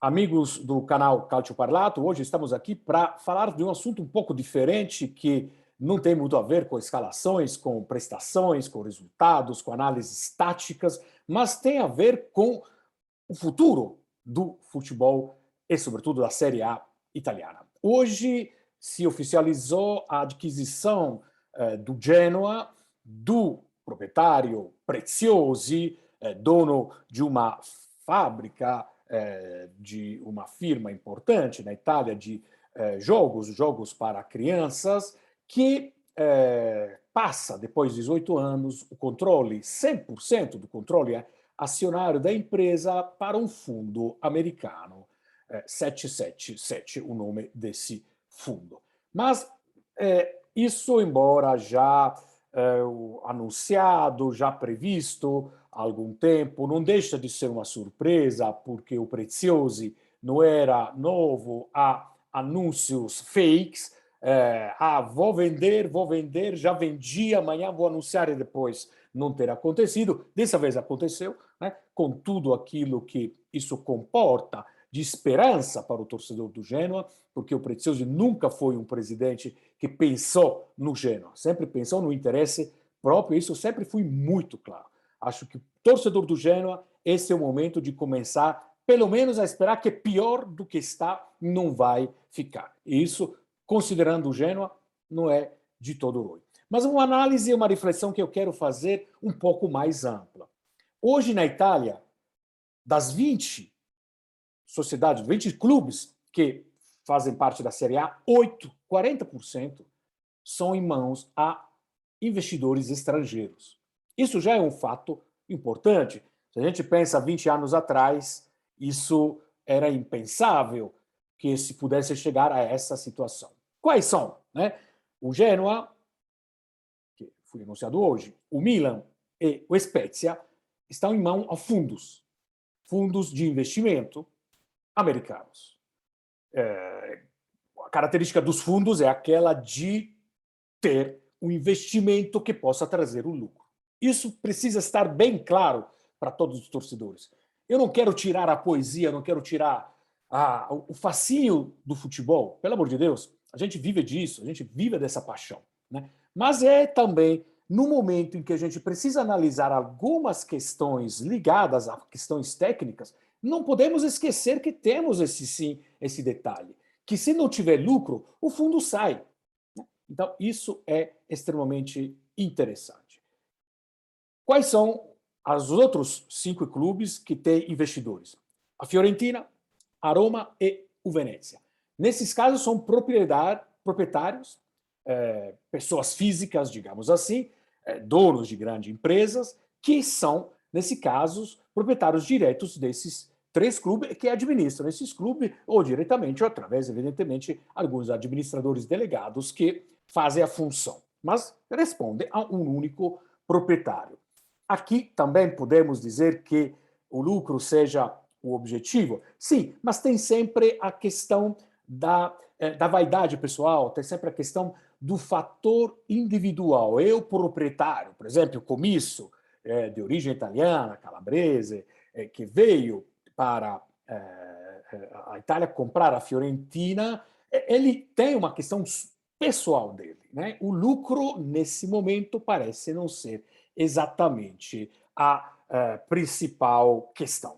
Amigos do canal Calcio Parlato, hoje estamos aqui para falar de um assunto um pouco diferente que não tem muito a ver com escalações, com prestações, com resultados, com análises táticas, mas tem a ver com o futuro do futebol e, sobretudo, da Série A italiana. Hoje se oficializou a aquisição do Genoa, do proprietário Preziosi, dono de uma fábrica, de uma firma importante na Itália de jogos para crianças, que passa, depois de 18 anos, o controle, 100% do controle acionário da empresa para um fundo americano, 777, o nome desse fundo. Mas isso, embora já anunciado, já previsto há algum tempo, não deixa de ser uma surpresa, porque o Preziosi não era novo a anúncios fakes. Vou vender, já vendi, amanhã vou anunciar e depois não ter acontecido. Dessa vez aconteceu, né? Com tudo aquilo que isso comporta de esperança para o torcedor do Genoa, porque o Preziosi nunca foi um presidente que pensou no Genoa, sempre pensou no interesse próprio, isso sempre foi muito claro. Acho que o torcedor do Genoa, esse é o momento de começar, pelo menos, a esperar que pior do que está não vai ficar. E isso, considerando o Genoa, não é de todo ruim. Mas uma análise e uma reflexão que eu quero fazer um pouco mais ampla. Hoje, na Itália, das 20 sociedades, 20 clubes que fazem parte da Série A, 40% são em mãos a investidores estrangeiros. Isso já é um fato importante. Se a gente pensa 20 anos atrás, isso era impensável que se pudesse chegar a essa situação. Quais são? Né? O Genoa, que foi anunciado hoje, o Milan e o Spezia estão em mão a fundos de investimento americanos. A característica dos fundos é aquela de ter um investimento que possa trazer o lucro. Isso precisa estar bem claro para todos os torcedores. Eu não quero tirar a poesia, não quero tirar o fascínio do futebol. Pelo amor de Deus, a gente vive disso, a gente vive dessa paixão. Né? Mas é também no momento em que a gente precisa analisar algumas questões ligadas a questões técnicas, não podemos esquecer que temos esse detalhe, que se não tiver lucro, o fundo sai. Então, isso é extremamente interessante. Quais são os outros 5 clubes que têm investidores? A Fiorentina, a Roma e o Venezia. Nesses casos, são proprietários, pessoas físicas, digamos assim, donos de grandes empresas, que são, nesse caso, proprietários diretos desses 3 clubes que administram esses clubes, ou diretamente, ou através, evidentemente, alguns administradores delegados que fazem a função, mas respondem a um único proprietário. Aqui também podemos dizer que o lucro seja o objetivo? Sim, mas tem sempre a questão da vaidade pessoal, tem sempre a questão do fator individual. Eu, proprietário, por exemplo, o Comisso, de origem italiana, calabrese, que veio para a Itália comprar a Fiorentina, ele tem uma questão pessoal dele. Né? O lucro, nesse momento, parece não ser exatamente a principal questão.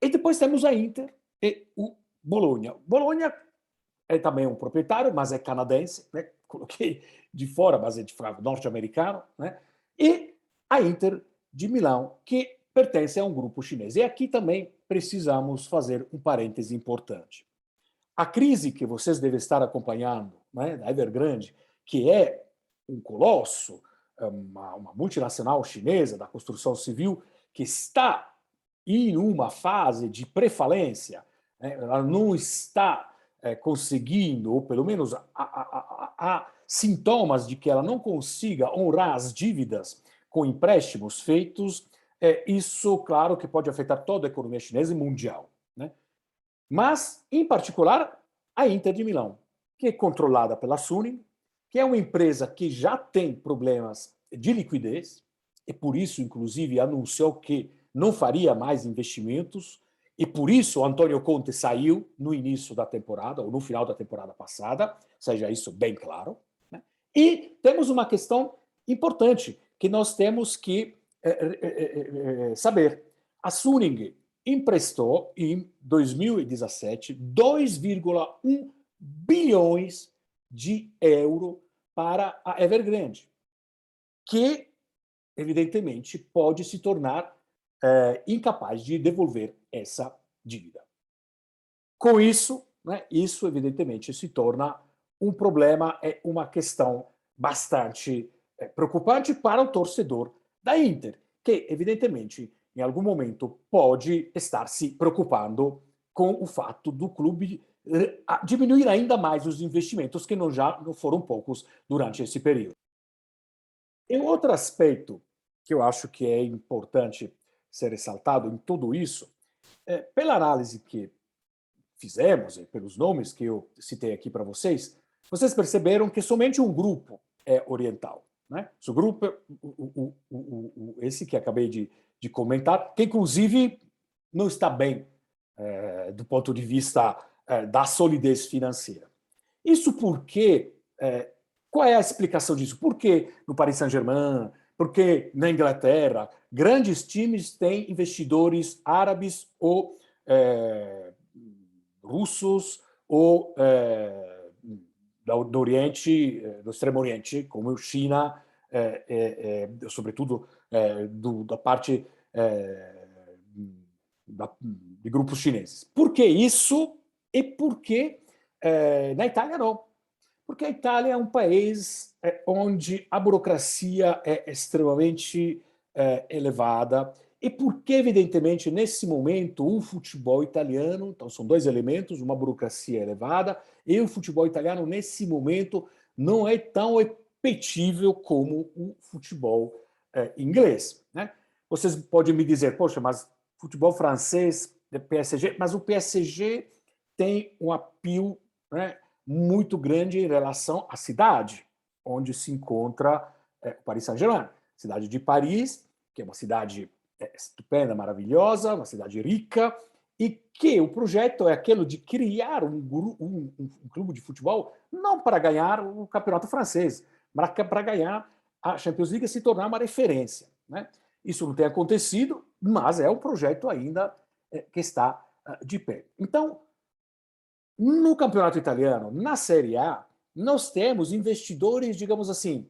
E depois temos a Inter e o Bologna. Bologna é também um proprietário, mas é canadense, né? Coloquei de fora, mas é de norte-americano, né? E a Inter de Milão, que pertence a um grupo chinês. E aqui também precisamos fazer um parêntese importante. A crise que vocês devem estar acompanhando, né, da Evergrande, que é um colosso, uma multinacional chinesa da construção civil, que está em uma fase de pré-falência, né, ela não está conseguindo, ou pelo menos há sintomas de que ela não consiga honrar as dívidas com empréstimos feitos, isso, claro, que pode afetar toda a economia chinesa e mundial. Né? Mas, em particular, a Inter de Milão, que é controlada pela Suning, que é uma empresa que já tem problemas de liquidez, e por isso, inclusive, anunciou que não faria mais investimentos, E por isso o Antônio Conte saiu no início da temporada, ou no final da temporada passada, seja isso bem claro. Né? E temos uma questão importante que nós temos que saber. A Suning emprestou em 2017 2,1 bilhões de euros para a Evergrande, que evidentemente pode se tornar incapaz de devolver essa dívida. Com isso, né, isso evidentemente se torna um problema, uma questão bastante preocupante para o torcedor da Inter, que evidentemente em algum momento pode estar se preocupando com o fato do clube diminuir ainda mais os investimentos, que não foram poucos durante esse período. E um outro aspecto que eu acho que é importante ser ressaltado em tudo isso, pela análise que fizemos, e pelos nomes que eu citei aqui para vocês, vocês perceberam que somente um grupo é oriental. Né? Esse grupo, esse que acabei de comentar, que inclusive não está bem do ponto de vista da solidez financeira. Isso porque, qual é a explicação disso? Por que no Paris Saint-Germain, porque na Inglaterra, grandes times têm investidores árabes ou russos ou do Oriente, do Extremo Oriente, como China, sobretudo da parte de grupos chineses. Por que isso? E por que na Itália não? Porque a Itália é um país onde a burocracia é extremamente elevada e porque, evidentemente, nesse momento, o futebol italiano, então são dois elementos, uma burocracia elevada e o futebol italiano, nesse momento, não é tão repetível como o futebol inglês. Né? Vocês podem me dizer, poxa, mas futebol francês, PSG, mas o PSG tem um apelo, né, muito grande em relação à cidade onde se encontra o Paris Saint-Germain. Cidade de Paris, que é uma cidade estupenda, maravilhosa, uma cidade rica, e que o projeto é aquele de criar um clube de futebol não para ganhar o campeonato francês, mas para ganhar a Champions League e se tornar uma referência. Né? Isso não tem acontecido, mas é um projeto ainda que está de pé. Então, no campeonato italiano, na Série A, nós temos investidores, digamos assim,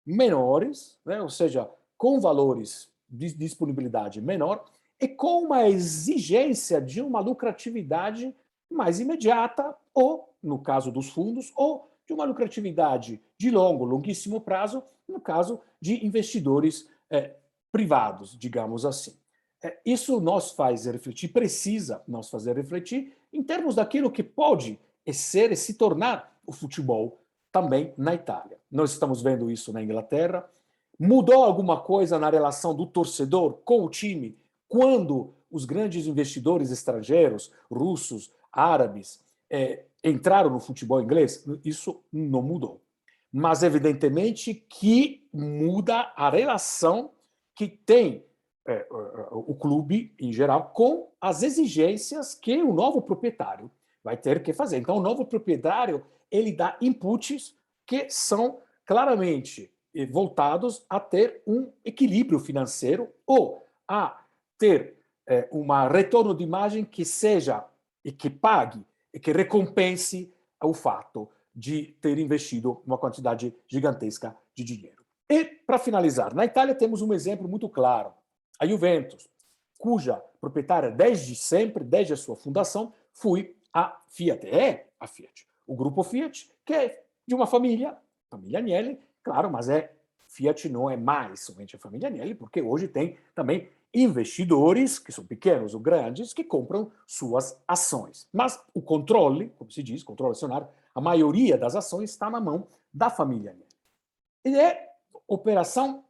menores, né? Ou seja, com valores de disponibilidade menor e com uma exigência de uma lucratividade mais imediata, ou, no caso dos fundos, ou de uma lucratividade de longuíssimo prazo, no caso de investidores privados, digamos assim. Isso nos faz refletir, precisa nos fazer refletir em termos daquilo que pode ser e se tornar o futebol também na Itália. Nós estamos vendo isso na Inglaterra. Mudou alguma coisa na relação do torcedor com o time quando os grandes investidores estrangeiros, russos, árabes, entraram no futebol inglês? Isso não mudou. Mas, evidentemente, que muda a relação que tem o clube, em geral, com as exigências que o novo proprietário vai ter que fazer. Então, o novo proprietário ele dá inputs que são claramente voltados a ter um equilíbrio financeiro ou a ter um retorno de imagem que seja e que pague e que recompense o fato de ter investido uma quantidade gigantesca de dinheiro. E, para finalizar, na Itália temos um exemplo muito claro. A Juventus, cuja proprietária desde sempre, desde a sua fundação, foi a Fiat. É a Fiat. O grupo Fiat, que é de uma família Agnelli, claro, mas Fiat não é mais somente a família Agnelli, porque hoje tem também investidores, que são pequenos ou grandes, que compram suas ações. Mas o controle, como se diz, controle acionário, a maioria das ações está na mão da família Agnelli. E é operação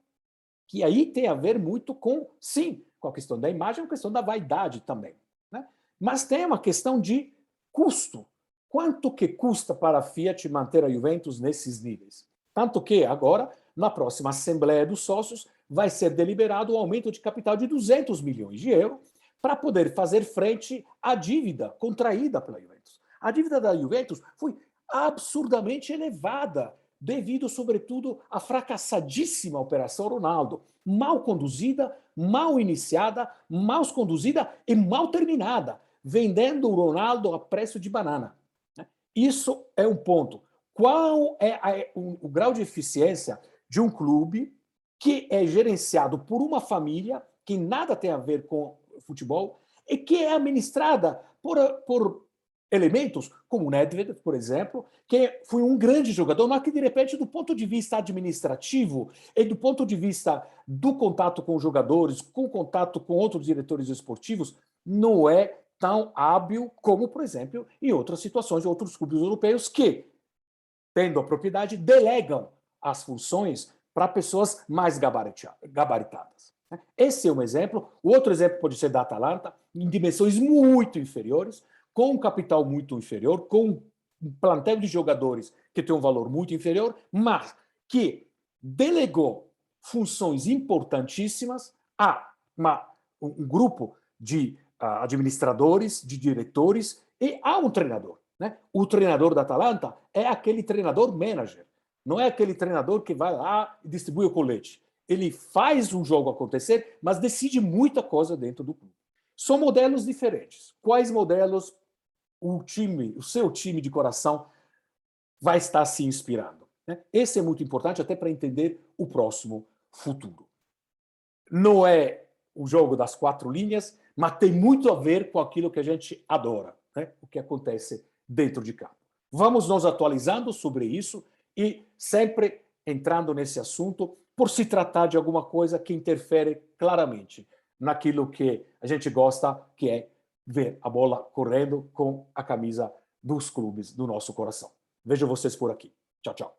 que aí tem a ver muito com, sim, com a questão da imagem, a questão da vaidade também. Né? Mas tem uma questão de custo. Quanto que custa para a Fiat manter a Juventus nesses níveis? Tanto que agora, na próxima Assembleia dos Sócios, vai ser deliberado o aumento de capital de 200 milhões de euros para poder fazer frente à dívida contraída pela Juventus. A dívida da Juventus foi absurdamente elevada, devido, sobretudo, à fracassadíssima Operação Ronaldo, mal conduzida, mal iniciada, mal conduzida e mal terminada, vendendo o Ronaldo a preço de banana. Isso é um ponto. Qual é o grau de eficiência de um clube que é gerenciado por uma família que nada tem a ver com futebol e que é administrada por elementos como o Nedved, por exemplo, que foi um grande jogador, mas que, de repente, do ponto de vista administrativo e do ponto de vista do contato com os jogadores, com contato com outros diretores esportivos, não é tão hábil como, por exemplo, em outras situações, outros clubes europeus que, tendo a propriedade, delegam as funções para pessoas mais gabaritadas. Esse é um exemplo. O outro exemplo pode ser da Atalanta, em dimensões muito inferiores, com um capital muito inferior, com um plantel de jogadores que tem um valor muito inferior, mas que delegou funções importantíssimas a um grupo de administradores, de diretores e a um treinador. Né? O treinador da Atalanta é aquele treinador manager, não é aquele treinador que vai lá e distribui o colete. Ele faz um jogo acontecer, mas decide muita coisa dentro do clube. São modelos diferentes. Quais modelos o seu time de coração vai estar se inspirando? Né? Esse é muito importante até para entender o próximo futuro. Não é o jogo das 4 linhas, mas tem muito a ver com aquilo que a gente adora, né? O que acontece dentro de campo. Vamos nos atualizando sobre isso e sempre entrando nesse assunto por se tratar de alguma coisa que interfere claramente naquilo que a gente gosta, que é ver a bola correndo com a camisa dos clubes do nosso coração. Vejo vocês por aqui. Tchau, tchau.